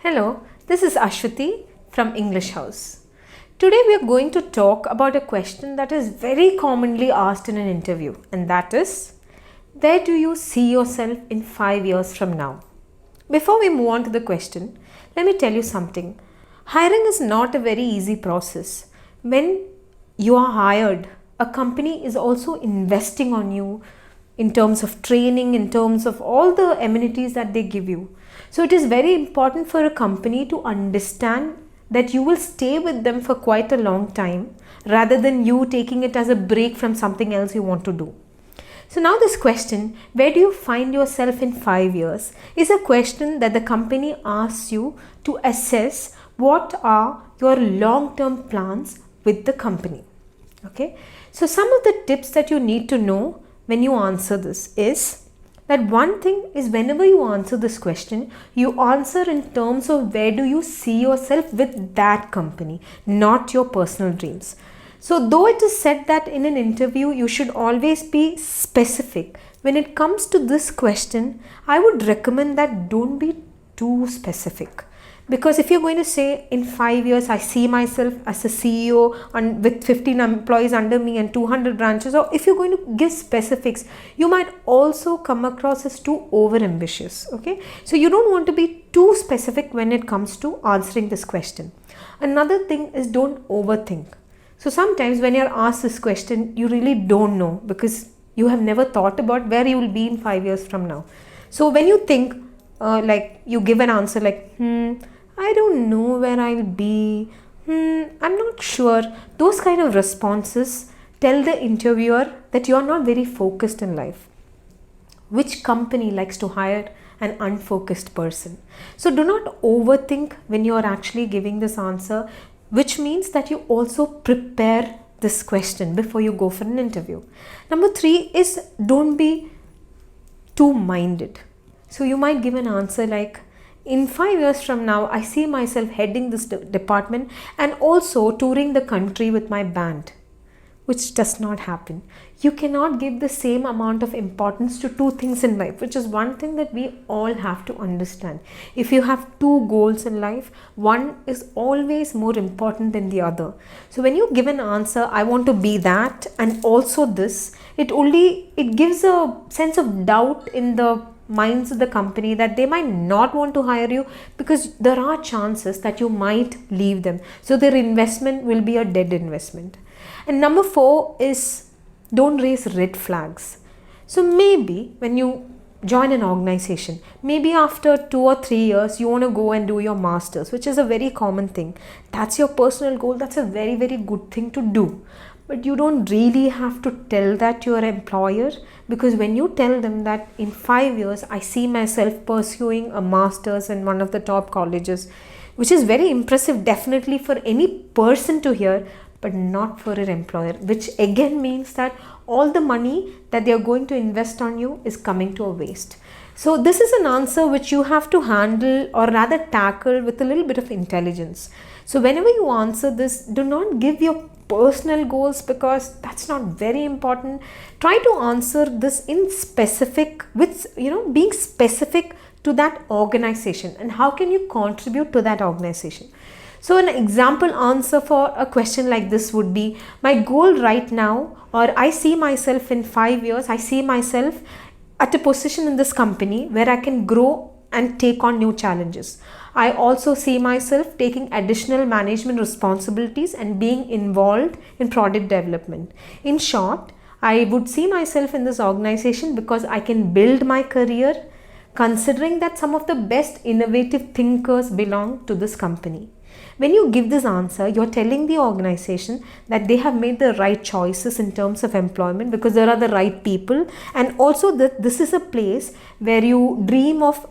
Hello, this is Ashwati from English House. Today we are going to talk about a question that is very commonly asked in an interview, and that is, where do you see yourself in 5 years from now? Before we move on to the question, let me tell you something. Hiring is not a very easy process. When you are hired, a company is also investing on you in terms of training, in terms of all the amenities that they give you. So it is very important for a company to understand that you will stay with them for quite a long time rather than you taking it as a break from something else you want to do. So now this question, where do you find yourself in 5 years, is a question that the company asks you to assess what are your long-term plans with the company. Okay, so some of the tips that you need to know when you answer this is that one thing is, whenever you answer this question, you answer in terms of where do you see yourself with that company, not your personal dreams. So though it is said that in an interview you should always be specific, when it comes to this question, I would recommend that don't be too specific. Because if you're going to say in 5 years I see myself as a CEO with 15 employees under me and 200 branches, or if you're going to give specifics, you might also come across as too over ambitious. Okay, so you don't want to be too specific when it comes to answering this question. Another thing is, don't overthink. So sometimes when you're asked this question, you really don't know because you have never thought about where you will be in 5 years from now. So when you think, like you give an answer like, I don't know where I'll be, I'm not sure. Those kind of responses tell the interviewer that you are not very focused in life. Which company likes to hire an unfocused person? So do not overthink when you are actually giving this answer, which means that you also prepare this question before you go for an interview. Number 3 is, don't be too minded. So you might give an answer like, in 5 years from now, I see myself heading this department and also touring the country with my band, which does not happen. You cannot give the same amount of importance to two things in life, which is one thing that we all have to understand. If you have two goals in life, one is always more important than the other. So when you give an answer, I want to be that and also this, it gives a sense of doubt in the minds of the company that they might not want to hire you because there are chances that you might leave them. So their investment will be a dead investment. And number 4 is, don't raise red flags. So maybe when you join an organization, maybe after 2 or 3 years you want to go and do your masters, which is a very common thing. That's your personal goal. That's a very, very good thing to do. But you don't really have to tell that to your employer, because when you tell them that in 5 years I see myself pursuing a master's in one of the top colleges, which is very impressive definitely for any person to hear, but not for an employer, which again means that all the money that they are going to invest on you is coming to a waste. So this is an answer which you have to handle, or rather tackle, with a little bit of intelligence. So whenever you answer this, do not give your personal goals because that's not very important. Try to answer this in specific, with being specific to that organization and how can you contribute to that organization. So an example answer for a question like this would be, my goal right now, or I see myself in 5 years, I see myself at a position in this company where I can grow and take on new challenges. I also see myself taking additional management responsibilities and being involved in product development. In short, I would see myself in this organization because I can build my career, considering that some of the best innovative thinkers belong to this company. When you give this answer, you're telling the organization that they have made the right choices in terms of employment because there are the right people, and also that this is a place where you dream of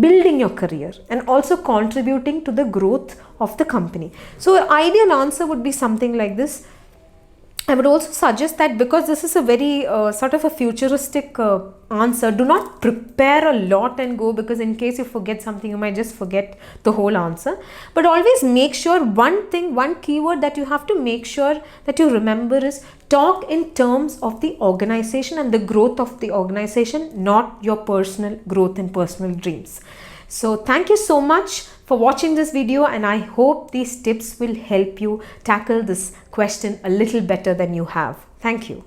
building your career and also contributing to the growth of the company. So an ideal answer would be something like this. I would also suggest that because this is a very sort of a futuristic answer, do not prepare a lot and go, because in case you forget something, you might just forget the whole answer. But always make sure one keyword that you have to make sure that you remember is, talk in terms of the organization and the growth of the organization, not your personal growth and personal dreams. So thank you so much for watching this video, and I hope these tips will help you tackle this question a little better than you have. Thank you.